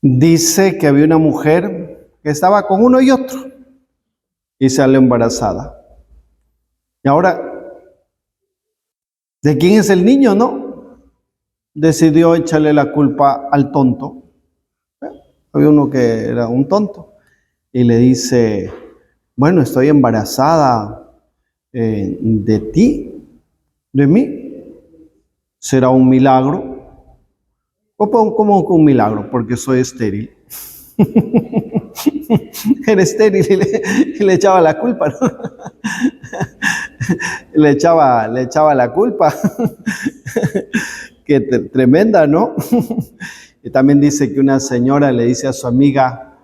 Dice que había una mujer que estaba con uno y otro y salió embarazada. Y ahora, ¿de quién es el niño, no? Decidió echarle la culpa al tonto. Había uno que era un tonto y le dice, bueno, estoy embarazada de ti, de mí. ¿Será un milagro? ¿Cómo un milagro? Porque soy estéril. Era estéril y le echaba la culpa, ¿no? Le echaba la culpa. Qué tremenda, ¿no? Y también dice que una señora le dice a su amiga,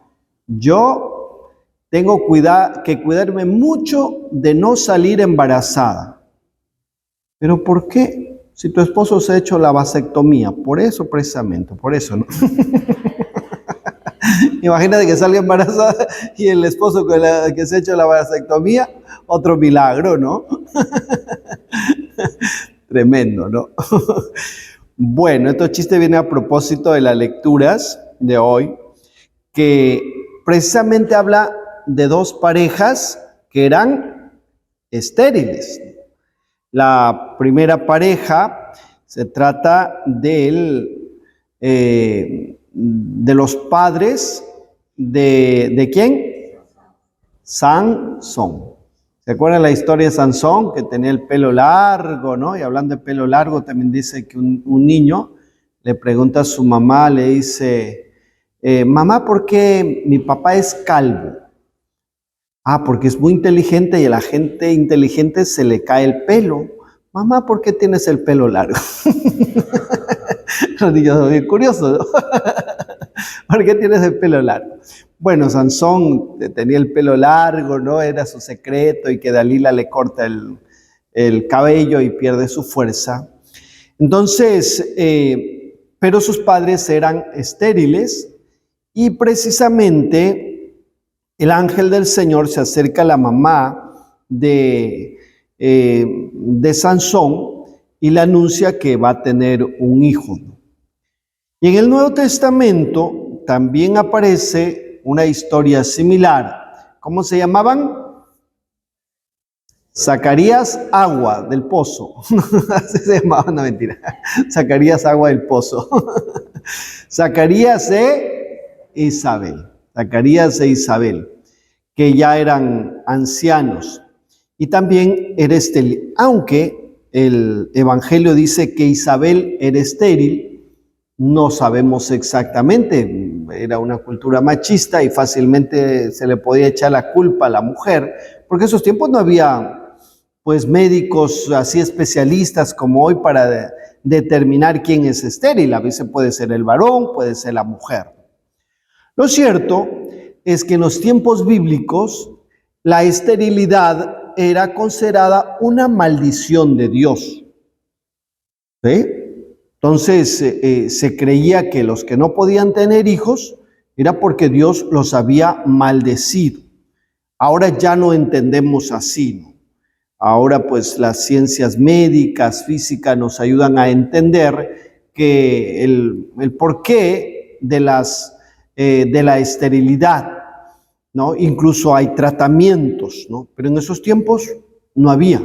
yo tengo que cuidarme mucho de no salir embarazada. ¿Pero por qué? Si tu esposo se ha hecho la vasectomía, por eso precisamente, por eso, ¿no? Imagínate que salga embarazada y el esposo que se ha hecho la vasectomía, otro milagro, ¿no? Tremendo, ¿no? Bueno, este chiste viene a propósito de las lecturas de hoy, que precisamente habla de dos parejas que eran estériles. La primera pareja se trata de los padres ¿de quién? Sansón. ¿Se acuerdan la historia de Sansón, que tenía el pelo largo, ¿no? Y hablando de pelo largo, también dice que un niño le pregunta a su mamá, le dice, mamá, ¿por qué mi papá es calvo? Ah, porque es muy inteligente y a la gente inteligente se le cae el pelo. Mamá, ¿por qué tienes el pelo largo? Los niños son bien curiosos, ¿no? ¿Por qué tienes el pelo largo? Bueno, Sansón tenía el pelo largo, ¿no? Era su secreto y que Dalila le corta el cabello y pierde su fuerza. Entonces, pero sus padres eran estériles y precisamente el ángel del Señor se acerca a la mamá de Sansón y le anuncia que va a tener un hijo. Y en el Nuevo Testamento también aparece una historia similar. ¿Cómo se llamaban? Zacarías Agua del Pozo. Así se llamaba, no mentira. Zacarías Agua del Pozo. Zacarías e Isabel. Zacarías e Isabel, que ya eran ancianos. Y también era estéril. Aunque el Evangelio dice que Isabel era estéril, no sabemos exactamente, era una cultura machista y fácilmente se le podía echar la culpa a la mujer, porque en esos tiempos no había pues médicos así especialistas como hoy para determinar quién es estéril. A veces puede ser el varón, puede ser la mujer. Lo cierto es que en los tiempos bíblicos la esterilidad era considerada una maldición de Dios. ¿Sí? Entonces se creía que los que no podían tener hijos era porque Dios los había maldecido. Ahora ya no entendemos así, ¿no? Ahora pues las ciencias médicas, físicas nos ayudan a entender que el porqué de la esterilidad, ¿no? Incluso hay tratamientos, ¿no? Pero en esos tiempos no había.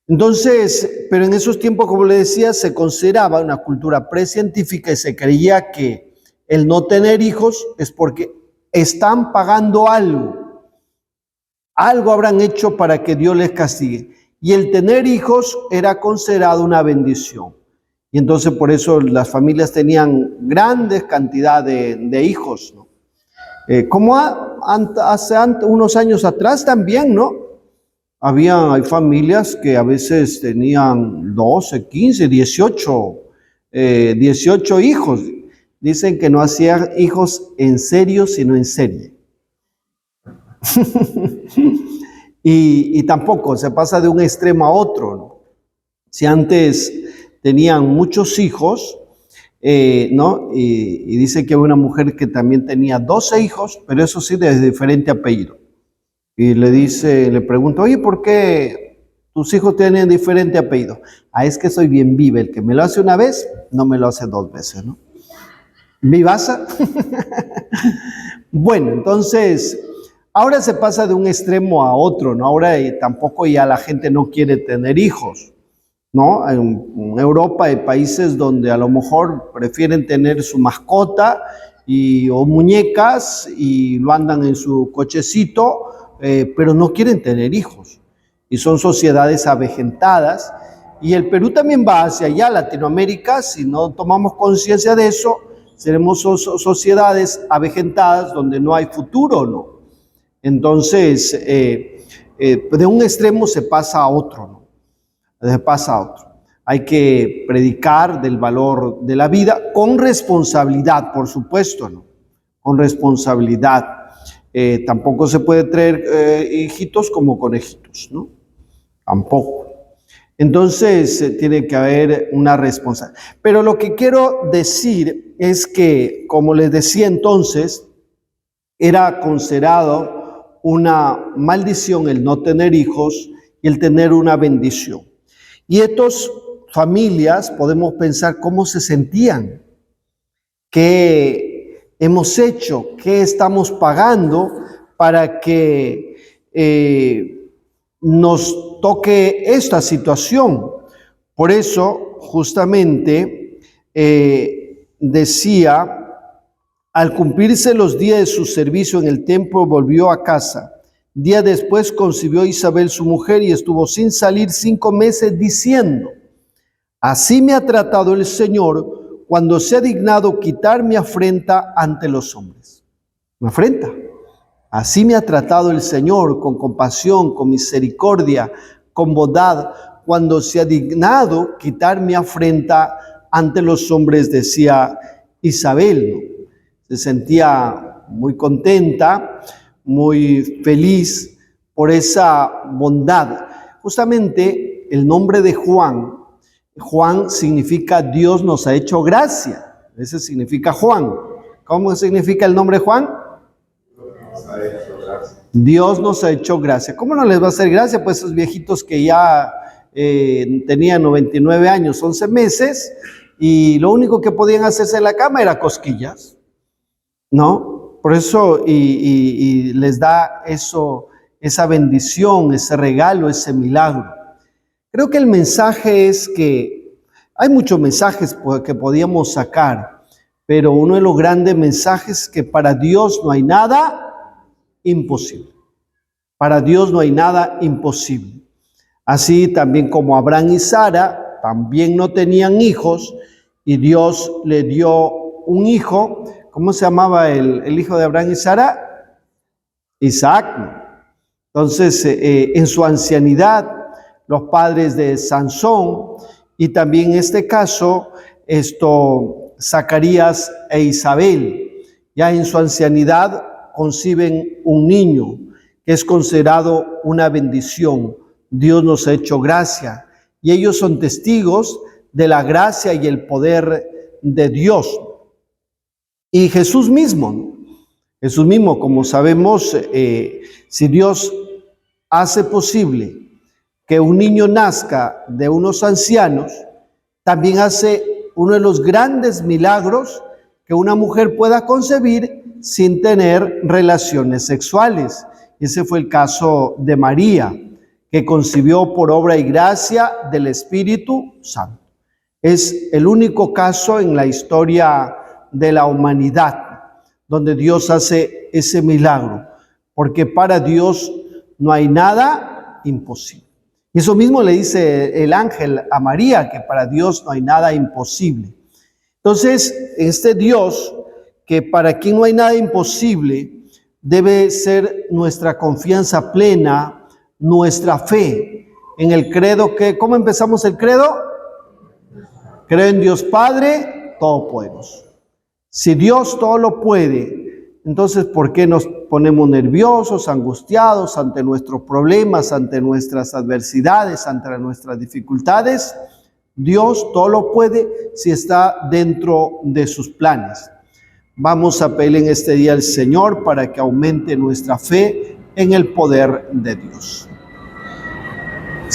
Entonces, pero en esos tiempos, como le decía, se consideraba una cultura precientífica y se creía que el no tener hijos es porque están pagando algo. Algo habrán hecho para que Dios les castigue. Y el tener hijos era considerado una bendición. Y entonces por eso las familias tenían grandes cantidades de hijos, ¿no? Como hace unos años atrás también, ¿no? Hay familias que a veces tenían 12, 15, 18 hijos. Dicen que no hacían hijos en serio, sino en serie. y tampoco se pasa de un extremo a otro, ¿no? Si antes tenían muchos hijos, ¿no? Y dice que había una mujer que también tenía 12 hijos, pero eso sí de diferente apellido. Y le pregunto, oye, ¿por qué tus hijos tienen diferente apellido? Ah, es que soy bien viva, el que me lo hace una vez, no me lo hace dos veces, ¿no? ¿Vivasa? Bueno, entonces, ahora se pasa de un extremo a otro, ¿no? Ahora tampoco ya la gente no quiere tener hijos, ¿no? En Europa hay países donde a lo mejor prefieren tener su mascota o muñecas y lo andan en su cochecito, pero no quieren tener hijos. Y son sociedades avejentadas. Y el Perú también va hacia allá, Latinoamérica. Si no tomamos conciencia de eso, seremos sociedades avejentadas donde no hay futuro, ¿no? Entonces, de un extremo se pasa a otro, ¿no? Se pasa a otro. Hay que predicar del valor de la vida con responsabilidad, por supuesto, ¿no? Con responsabilidad. Tampoco se puede traer hijitos como conejitos, ¿no? Tampoco. Entonces, tiene que haber una responsabilidad. Pero lo que quiero decir es que, como les decía entonces, era considerado una maldición el no tener hijos y el tener una bendición. Y estas familias podemos pensar cómo se sentían, qué hemos hecho, qué estamos pagando para que nos toque esta situación. Por eso, justamente, decía, al cumplirse los días de su servicio en el templo, volvió a casa. Día después concibió Isabel su mujer y estuvo sin salir 5 meses diciendo: así me ha tratado el Señor cuando se ha dignado quitar mi afrenta ante los hombres. ¿Me afrenta? Así me ha tratado el Señor con compasión, con misericordia, con bondad, cuando se ha dignado quitar mi afrenta ante los hombres, decía Isabel, ¿no? Se sentía muy contenta, muy feliz por esa bondad. Justamente el nombre de Juan, Juan significa Dios nos ha hecho gracia. Ese significa Juan. ¿Cómo significa el nombre Juan? Dios nos ha hecho gracia. ¿Cómo no les va a hacer gracia? Pues esos viejitos que ya tenían 99 años, 11 meses, y lo único que podían hacerse en la cama era cosquillas, ¿no? Por eso, y les da eso, esa bendición, ese regalo, ese milagro. Creo que el mensaje es que hay muchos mensajes que podíamos sacar, pero uno de los grandes mensajes es que para Dios no hay nada imposible. Para Dios no hay nada imposible. Así también como Abraham y Sara también no tenían hijos y Dios le dio un hijo. ¿Cómo se llamaba el hijo de Abraham y Sara? Isaac. Entonces, en su ancianidad, los padres de Sansón y también en este caso, Zacarías e Isabel, ya en su ancianidad, conciben un niño que es considerado una bendición. Dios nos ha hecho gracia y ellos son testigos de la gracia y el poder de Dios. Y Jesús mismo, como sabemos, si Dios hace posible que un niño nazca de unos ancianos, también hace uno de los grandes milagros que una mujer pueda concebir sin tener relaciones sexuales. Ese fue el caso de María, que concibió por obra y gracia del Espíritu Santo. Es el único caso en la historia de la humanidad donde Dios hace ese milagro, porque para Dios no hay nada imposible. Y eso mismo le dice el ángel a María, que para Dios no hay nada imposible. Entonces, este Dios, que para quien no hay nada imposible, debe ser nuestra confianza plena, nuestra fe en el credo que, ¿cómo empezamos el credo? Creo en Dios Padre Todopoderoso. Si Dios todo lo puede, entonces ¿por qué nos ponemos nerviosos, angustiados ante nuestros problemas, ante nuestras adversidades, ante nuestras dificultades? Dios todo lo puede si está dentro de sus planes. Vamos a pedirle en este día al Señor para que aumente nuestra fe en el poder de Dios.